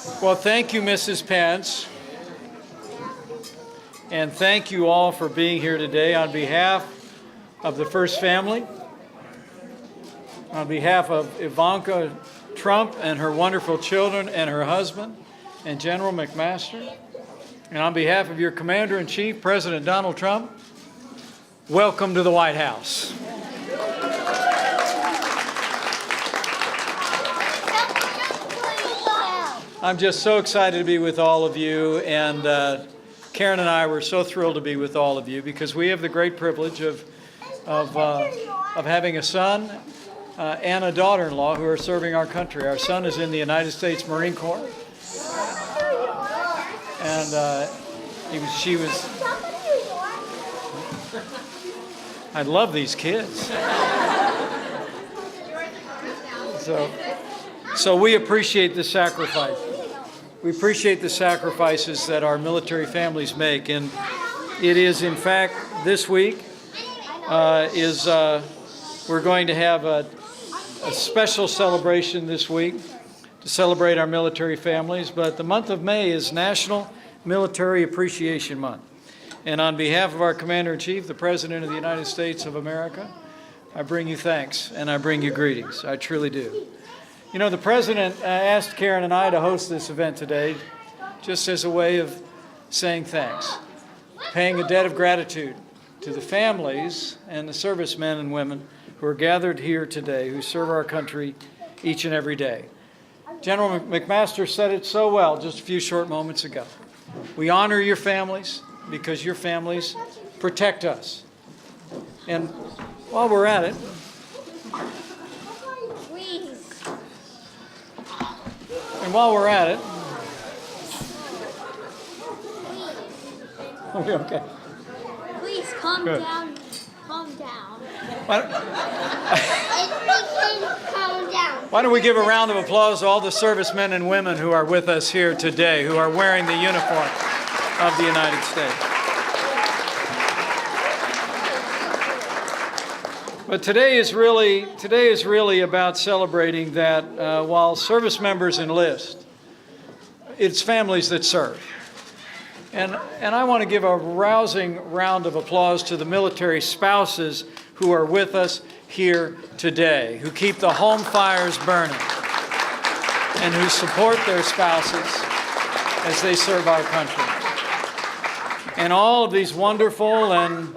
Well, thank you, Mrs. Pence. And thank you all for being here today on behalf of the First Family, on behalf of Ivanka Trump and her wonderful children and her husband, and General McMaster, and on behalf of your Commander-in-Chief, President Donald Trump, welcome to the White House. I'm just so excited to be with all of you, and Karen and I were so thrilled to be with all of you because we have the great privilege of having a son and a daughter-in-law who are serving our country. Our son is in the United States Marine Corps, and she was. I love these kids. So we appreciate the sacrifice. We appreciate the sacrifices that our military families make, and it is, in fact, this week we're going to have a special celebration this week to celebrate our military families. But the month of May is National Military Appreciation Month, and on behalf of our Commander-in-Chief, the President of the United States of America, I bring you thanks and I bring you greetings. I truly do. You know, the President asked Karen and I to host this event today just as a way of saying thanks, paying a debt of gratitude to the families and the servicemen and women who are gathered here today, who serve our country each and every day. General McMaster said it so well just a few short moments ago. We honor your families because your families protect us. And while we're at it, are we okay? Please calm Good. down. Calm down. Calm down. Why don't we give a round of applause to all the servicemen and women who are with us here today, who are wearing the uniform of the United States. But today is really about celebrating that while service members enlist, it's families that serve. And I want to give a rousing round of applause to the military spouses who are with us here today, who keep the home fires burning and who support their spouses as they serve our country. And all of these wonderful and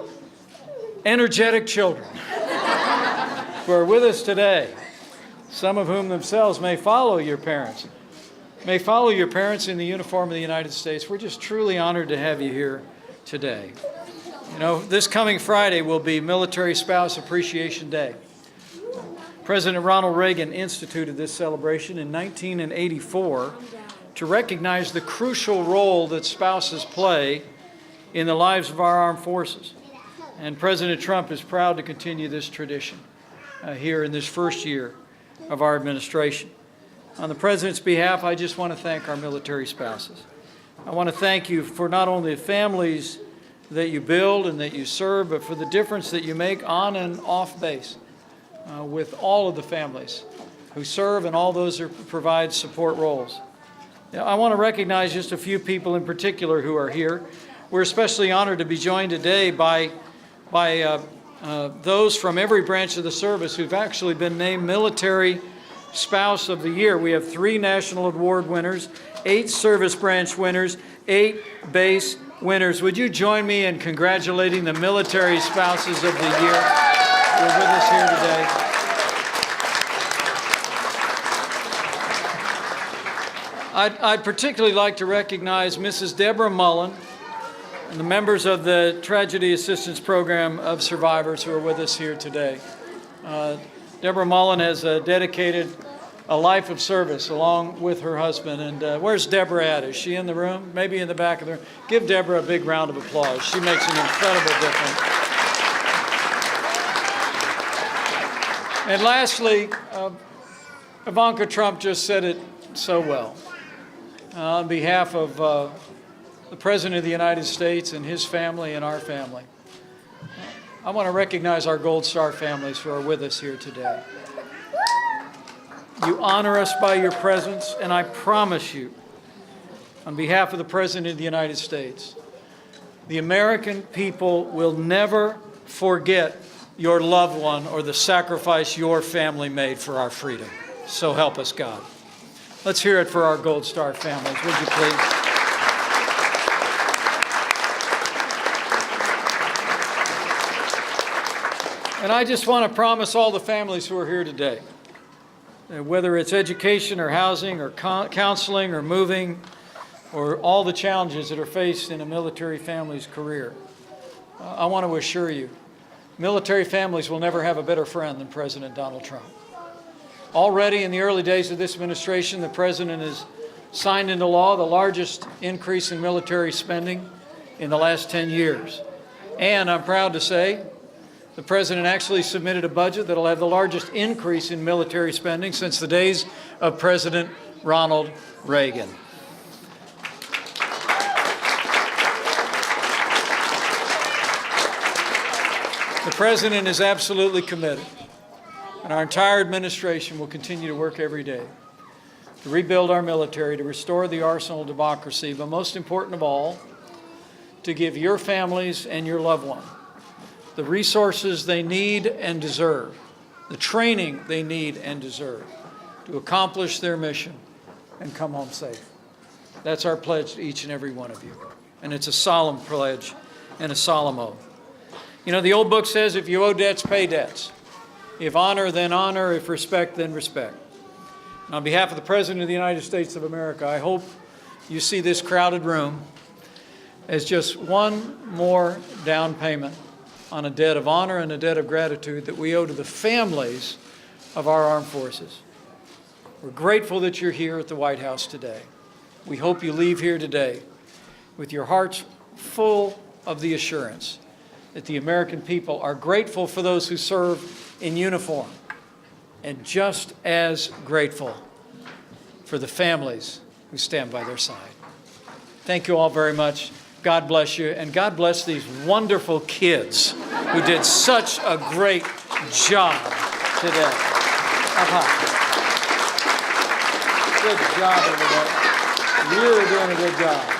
energetic children who are with us today, some of whom themselves may follow your parents in the uniform of the United States. We're just truly honored to have you here today. You know, this coming Friday will be Military Spouse Appreciation Day. President Ronald Reagan instituted this celebration in 1984 to recognize the crucial role that spouses play in the lives of our armed forces. And President Trump is proud to continue this tradition here in this first year of our administration. On the President's behalf, I just want to thank our military spouses. I want to thank you for not only the families that you build and that you serve, but for the difference that you make on and off base with all of the families who serve and all those who provide support roles. Now, I want to recognize just a few people in particular who are here. We're especially honored to be joined today by those from every branch of the service who've actually been named Military Spouse of the Year. We have 3 national award winners, 8 service branch winners, 8 base winners. Would you join me in congratulating the Military Spouses of the Year who are with us here today? I'd particularly like to recognize Mrs. Deborah Mullen and the members of the Tragedy Assistance Program of Survivors who are with us here today. Deborah Mullen has dedicated a life of service along with her husband. And where's Deborah at? Is she in the room? Maybe in the back of the room. Give Deborah a big round of applause. She makes an incredible difference. And lastly, Ivanka Trump just said it so well. On behalf of the President of the United States and his family and our family, I want to recognize our Gold Star families who are with us here today. You honor us by your presence, and I promise you on behalf of the President of the United States, the American people will never forget your loved one or the sacrifice your family made for our freedom. So help us God. Let's hear it for our Gold Star families, would you please? And I just want to promise all the families who are here today, whether it's education or housing or counseling or moving or all the challenges that are faced in a military family's career, I want to assure you, military families will never have a better friend than President Donald Trump. Already in the early days of this administration, the President has signed into law the largest increase in military spending in the last 10 years. And I'm proud to say the President actually submitted a budget that will have the largest increase in military spending since the days of President Ronald Reagan. The President is absolutely committed, and our entire administration will continue to work every day to rebuild our military, to restore the arsenal of democracy, but most important of all, to give your families and your loved ones the resources they need and deserve, the training they need and deserve to accomplish their mission and come home safe. That's our pledge to each and every one of you. And it's a solemn pledge and a solemn oath. You know, the old book says, if you owe debts, pay debts. If honor, then honor. If respect, then respect. And on behalf of the President of the United States of America, I hope you see this crowded room as just one more down payment on a debt of honor and a debt of gratitude that we owe to the families of our armed forces. We're grateful that you're here at the White House today. We hope you leave here today with your hearts full of the assurance that the American people are grateful for those who serve in uniform and just as grateful for the families who stand by their side. Thank you all very much. God bless you, and God bless these wonderful kids who did such a great job today. Good job, everybody. You're doing a good job.